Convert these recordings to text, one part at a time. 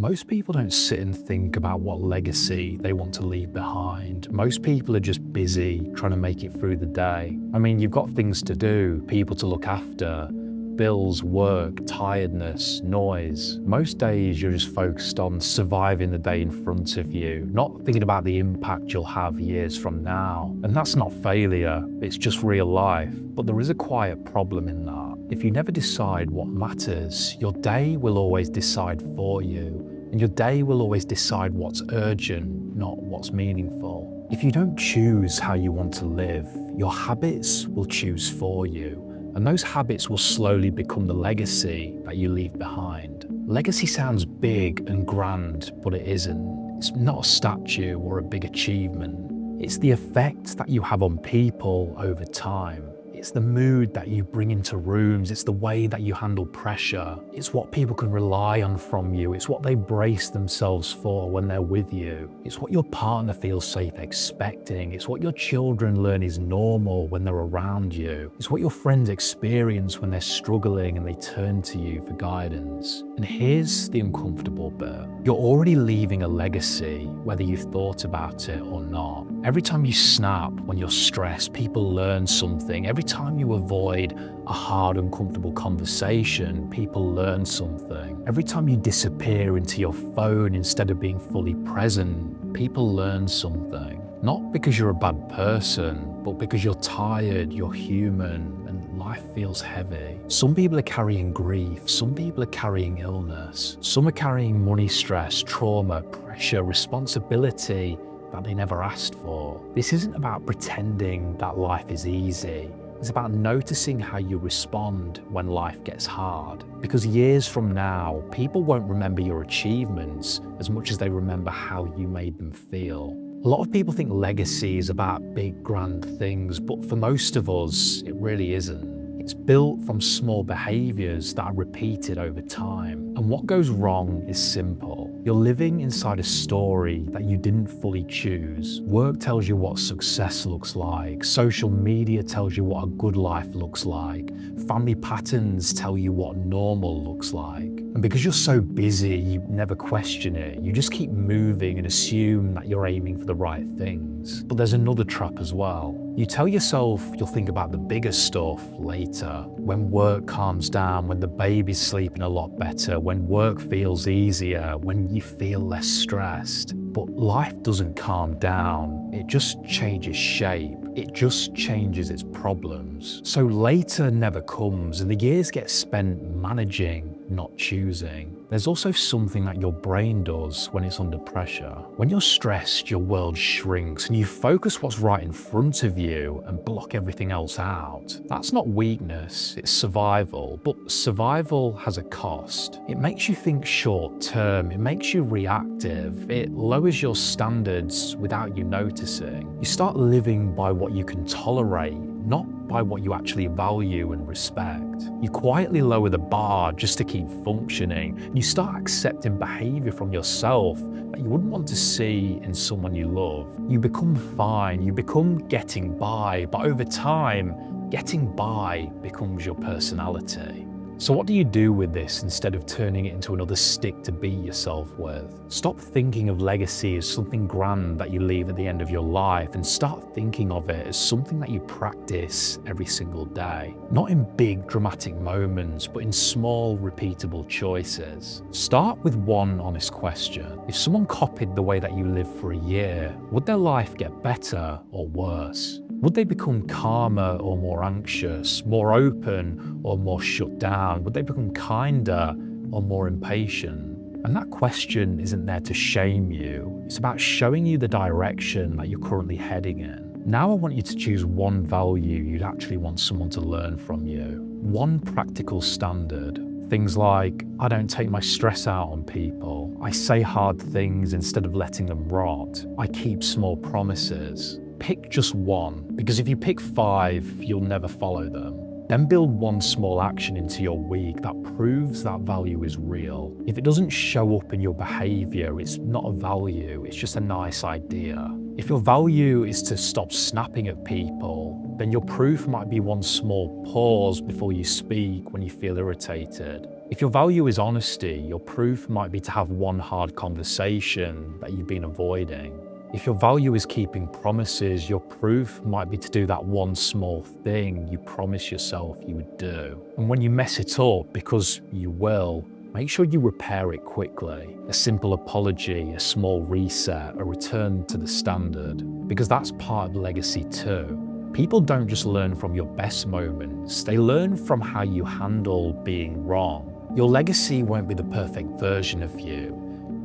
Most people don't sit and think about what legacy they want to leave behind. Most people are just busy trying to make it through the day. I mean, you've got things to do, people to look after, bills, work, tiredness, noise. Most days you're just focused on surviving the day in front of you, not thinking about the impact you'll have years from now. And that's not failure, it's just real life. But there is a quiet problem in that. If you never decide what matters, your day will always decide for you. And your day will always decide what's urgent, not what's meaningful. If you don't choose how you want to live, your habits will choose for you. And those habits will slowly become the legacy that you leave behind. Legacy sounds big and grand, but it isn't. It's not a statue or a big achievement. It's the effect that you have on people over time. It's the mood that you bring into rooms. It's the way that you handle pressure. It's what people can rely on from you. It's what they brace themselves for when they're with you. It's what your partner feels safe expecting. It's what your children learn is normal when they're around you. It's what your friends experience when they're struggling and they turn to you for guidance. And here's the uncomfortable bit. You're already leaving a legacy, whether you've thought about it or not. Every time you snap when you're stressed, people learn something. Every time you avoid a hard, uncomfortable conversation, people learn something. Every time you disappear into your phone instead of being fully present, people learn something. Not because you're a bad person, but because you're tired, you're human, and life feels heavy. Some people are carrying grief, some people are carrying illness, some are carrying money stress, trauma, pressure, responsibility that they never asked for. This isn't about pretending that life is easy. It's about noticing how you respond when life gets hard. Because years from now, people won't remember your achievements as much as they remember how you made them feel. A lot of people think legacy is about big, grand things, but for most of us, it really isn't. It's built from small behaviors that are repeated over time. And what goes wrong is simple. You're living inside a story that you didn't fully choose. Work tells you what success looks like. Social media tells you what a good life looks like. Family patterns tell you what normal looks like. And because you're so busy, you never question it. You just keep moving and assume that you're aiming for the right things. But there's another trap as well. You tell yourself you'll think about the bigger stuff later, when work calms down, when the baby's sleeping a lot better, when work feels easier, when you feel less stressed. But life doesn't calm down, it just changes shape. It just changes its problems. So later never comes, and the years get spent managing, not choosing. There's also something that your brain does when it's under pressure. When you're stressed, your world shrinks and you focus what's right in front of you and block everything else out. That's not weakness, it's survival. But survival has a cost. It makes you think short term, it makes you reactive, it lowers your standards without you noticing. You start living by what you can tolerate, not by what you actually value and respect. You quietly lower the bar just to keep functioning. You start accepting behavior from yourself that you wouldn't want to see in someone you love. You become fine, you become getting by, but over time, getting by becomes your personality. So what do you do with this instead of turning it into another stick to beat yourself with? Stop thinking of legacy as something grand that you leave at the end of your life and start thinking of it as something that you practice every single day. Not in big dramatic moments, but in small repeatable choices. Start with one honest question. If someone copied the way that you live for a year, would their life get better or worse? Would they become calmer or more anxious, more open or more shut down? Would they become kinder or more impatient? And that question isn't there to shame you. It's about showing you the direction that you're currently heading in. Now I want you to choose one value you'd actually want someone to learn from you. One practical standard. Things like, I don't take my stress out on people. I say hard things instead of letting them rot. I keep small promises. Pick just one, because if you pick 5, you'll never follow them. Then build one small action into your week that proves that value is real. If it doesn't show up in your behavior, it's not a value, it's just a nice idea. If your value is to stop snapping at people, then your proof might be one small pause before you speak when you feel irritated. If your value is honesty, your proof might be to have one hard conversation that you've been avoiding. If your value is keeping promises, your proof might be to do that one small thing you promised yourself you would do. And when you mess it up, because you will, make sure you repair it quickly. A simple apology, a small reset, a return to the standard, because that's part of legacy too. People don't just learn from your best moments, they learn from how you handle being wrong. Your legacy won't be the perfect version of you.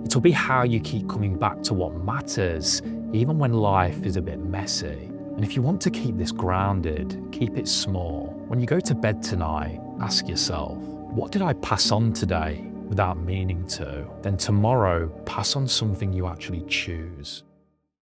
It'll be how you keep coming back to what matters, even when life is a bit messy. And if you want to keep this grounded, keep it small. When you go to bed tonight, ask yourself, what did I pass on today without meaning to? Then tomorrow, pass on something you actually choose.